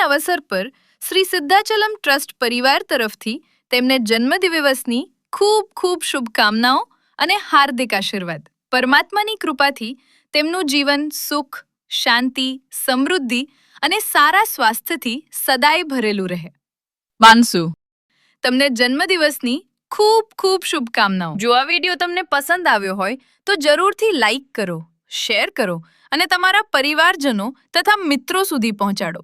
અવસર પર શ્રી સિદ્ધાચલમ ટ્રસ્ટ પરિવાર તરફથી તેમને જન્મદિવસની ખૂબ ખૂબ શુભકામનાઓ અને હાર્દિક આશીર્વાદ. પરમાત્માની કૃપાથી તેમનું જીવન સુખ, શાંતિ, સમૃદ્ધિ અને સારા સ્વાસ્થ્યથી સદાય ભરેલું રહે. માનસુ, તમને જન્મદિવસની ખૂબ ખૂબ શુભકામનાઓ. જો આ વિડીયો તમને પસંદ આવ્યો હોય તો જરૂરથી લાઈક કરો, શેર કરો અને તમારા પરિવારજનો તથા મિત્રો સુધી પહોંચાડો.